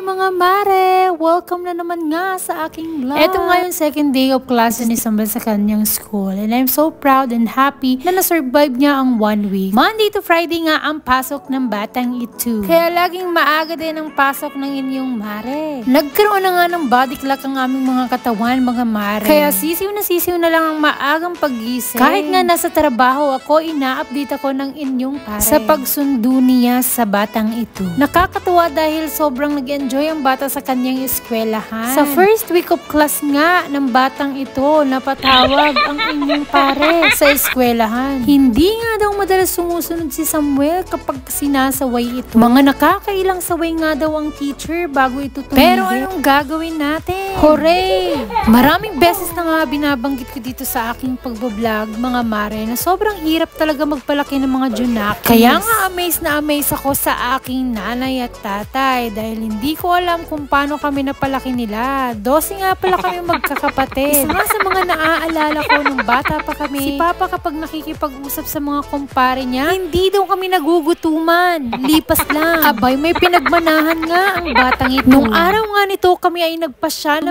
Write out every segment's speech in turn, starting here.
mga mare! Welcome na naman nga sa aking vlog. Ito nga yung second day of class ni Samuel sa kanyang school. And I'm so proud and happy na na-survive niya ang 1 week. Monday to Friday nga ang pasok ng batang ito. Kaya laging maaga din ang pasok ng inyong mare. Nagkaroon na nga ng body clock ang aming mga katawan, mga mare. Kaya sisiw na lang ang maagang paggising. Kahit nga nasa trabaho ako, ina-update ako ng inyong pare sa pagsundo niya sa batang ito. Nakakatuwa dahil sobrang nag-enjoy ang bata sa kanyang eskwelahan. Sa first week of class nga ng batang ito, napatawag ang inyong pare sa eskwelahan. Hindi nga daw madalas sumusunod si Samuel kapag sinasaway ito. Mga nakakailang saway nga daw ang teacher bago ito tumigil. Pero anong gagawin natin? Hooray! Maraming beses na nga binabanggit ko dito sa aking pagbablog, mga mare, na sobrang hirap talaga magpalaki ng mga junakis. Kaya nga amaze ako sa aking nanay at tatay dahil hindi ko alam kung paano kami napalaki nila. 12 nga pala kami magkakapatid. Isa nga sa mga naaalala ko nung bata pa kami, si Papa kapag nakikipag-usap sa mga kumpare niya, hindi daw kami nagugutuman. Lipas lang. Abay, may pinagmanahan nga ang batang ito. Nung araw nga nito, kami ay nagpasya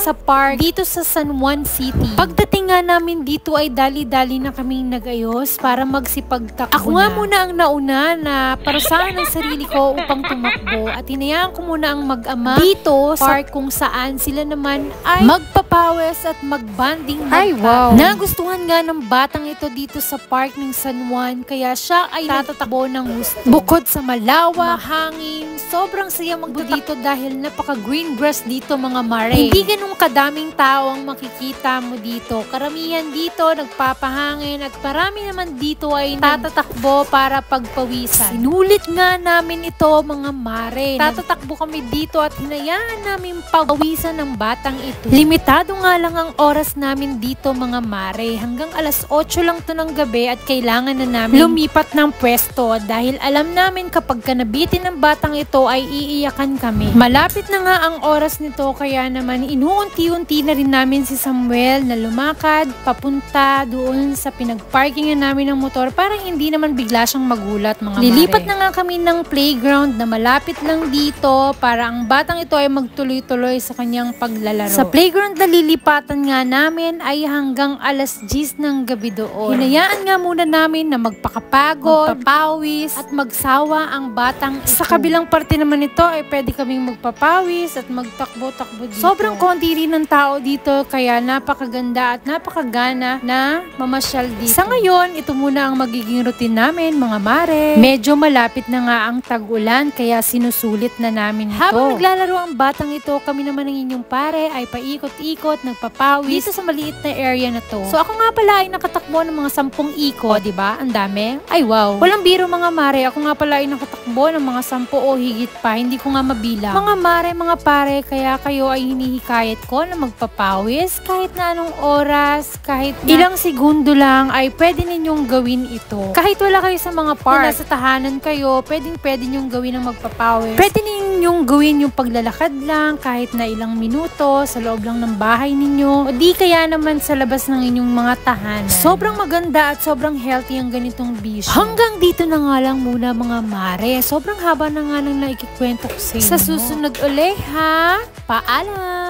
sa park dito sa San Juan City. Pagdating nga namin dito ay dali-dali na kaming nag-ayos para magsipagtakbo. Ako nga muna ang nauna na parusahan ang sarili ko upang tumakbo at hinayaan ko muna ang mag-ama dito sa park kung saan sila naman ay magpapawes at magbanding. Ay wow! Nagustuhan nga ng batang ito dito sa park ng San Juan kaya siya ay natatakbo ng gusto. Bukod sa malawak, mahangin, sobrang saya magbo dito dahil napaka-green grass dito, mga mare. Hindi ganun kadaming tao ang makikita mo dito. Karamihan dito nagpapahangin at parami naman dito ay tatatakbo para pagpawisan. Sinulit nga namin ito, mga mare. Tatatakbo kami dito at hinayaan namin pagpawisan ng batang ito. Limitado nga lang ang oras namin dito, mga mare. Hanggang alas 8 lang to ng gabi at kailangan na namin lumipat ng pwesto dahil alam namin kapag nabitin ng batang ito ay iiyakan kami. Malapit na nga ang oras nito kaya naman inuunti-unti na rin namin si Samuel na lumakad papunta doon sa pinagparkingan namin ng motor para hindi naman bigla siyang magulat, mga Lilipat mare. Na nga kami ng playground na malapit lang dito para ang batang ito ay magtuloy-tuloy sa kanyang paglalaro. Sa playground na lilipatan nga namin ay hanggang alas 10 ng gabi doon. Hinayaan nga muna namin na magpakapagod, magpapawis at magsawa ang batang ito. Sa kabilang parte naman ito ay pwede kaming magpapawis at magtakbo-takbo dito. Sobrang konti rin ng tao dito kaya napakaganda at napakagana na mamasyal dito. Sa ngayon, ito muna ang magiging routine namin, mga mare. Medyo malapit na nga ang tag-ulan kaya sinusulit na namin ito. Habang naglalaro ang batang ito, kami naman ng inyong pare ay paikot-ikot, nagpapawis dito sa maliit na area na to. So ako nga pala ay nakatakbo ng mga 10 ikot, diba? Ang dami. Ay wow. Walang biro, mga mare. Ako nga pala ay nakatakbo ng mga 10 o higit pa. Hindi ko nga mabilang. Mga mare, mga pare, kaya kayo ay hinihikayat ko na magpapawis kahit na anong oras, kahit na ilang segundo lang ay pwede ninyong gawin ito. Kahit wala kayo sa mga park, nasa tahanan kayo, pwede nyong gawin ang magpapawis. Pwede ninyong gawin yung paglalakad lang kahit na ilang minuto sa loob lang ng bahay ninyo o di kaya naman sa labas ng inyong mga tahanan. Sobrang maganda at sobrang healthy ang ganitong bisyo. Hanggang dito na nga lang muna, mga mare. Sobrang haba na nga nang naikikwento ko sa inyo. Sa susunod uli, ha? Paalam!